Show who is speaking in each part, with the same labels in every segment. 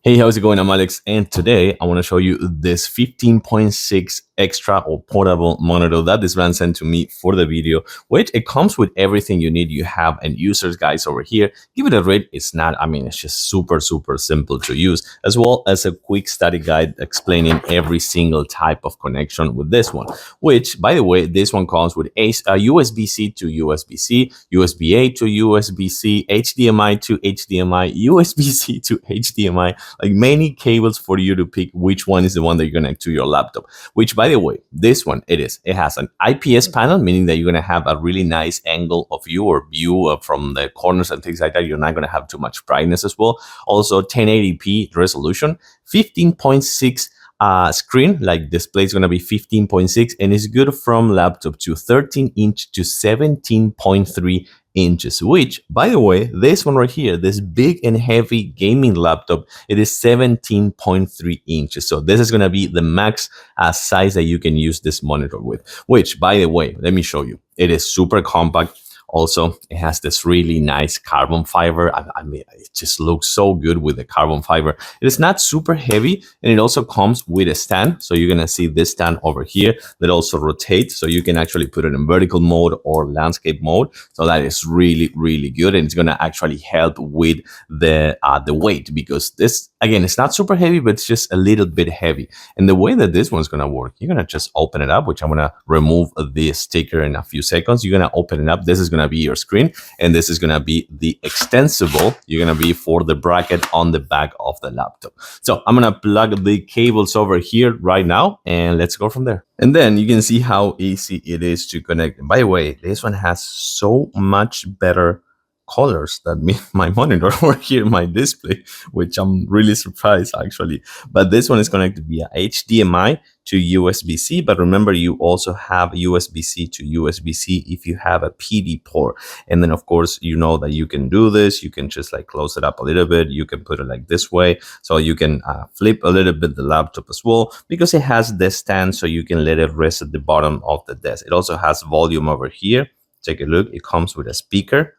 Speaker 1: Hey, how's it going? I'm Alex, and today I want to show you this 15.6 extra or portable monitor that this brand sent to me for the video, which it comes with everything you need. You have an user's guide over here. Give it a read. It's not, it's just super simple to use, as well as a quick study guide explaining every single type of connection with this one, which, by the way, this one comes with USB-C to USB-C, USB-A to USB-C, HDMI to HDMI, USB-C to HDMI, like many cables for you to pick which one is the one that you connect to your laptop. Which, by the way, this one, it has an IPS panel, meaning that you're going to have a really nice angle of view or view from the corners and things like that. You're not going to have too much brightness as well. Also 1080p resolution, 15.6 screen, like display is going to be 15.6, and it's good from laptop to 13-inch to 17.3 inches, which, by the way, this one right here, this big and heavy gaming laptop, it is 17.3 inches. So this is going to be the max size that you can use this monitor with, which, by the way, let me show you. It is super compact. Also, it has this really nice carbon fiber. It just looks so good with the carbon fiber. It is not super heavy, and it also comes with a stand. So you're going to see this stand over here that also rotates. So you can actually put it in vertical mode or landscape mode. So that is really good. And it's going to actually help with the weight, because this, again, it's not super heavy, but it's just a little bit heavy. And the way that this one's going to work, you're going to just open it up, which I'm going to remove the sticker in a few seconds. You're going to open it up. This is going to be your screen, and this is going to be the extensible. You're going to be for the bracket on the back of the laptop. So I'm going to plug the cables over here right now, and let's go from there. And then you can see how easy it is to connect. And by the way, this one has so much better colors than my monitor over here, my display, which I'm really surprised actually. But this one is connected via HDMI to USB-C, but remember, you also have USB-C to USB-C if you have a PD port. And then of course, you know that you can do this. You can just like close it up a little bit. You can put it like this way, so you can flip a little bit the laptop as well, because it has this stand, so you can let it rest at the bottom of the desk. It also has volume over here. Take a look. It comes with a speaker.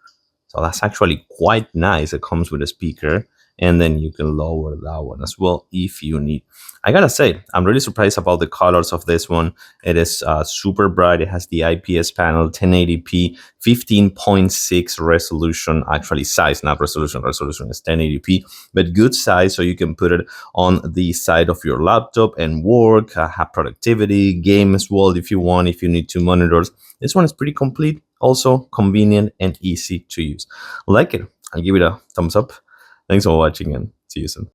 Speaker 1: So that's actually quite nice. It comes with a speaker, and then you can lower that one as well if you need. I gotta say, I'm really surprised about the colors of this one. It is super bright. It has the IPS panel, 1080p, 15.6 resolution, actually size, not resolution. Resolution is 1080p, but good size, so you can put it on the side of your laptop and work, have productivity, game as well if you want, if you need two monitors. This one is pretty complete, also convenient and easy to use. Like it, I'll give it a thumbs up. Thanks for watching, and see you soon.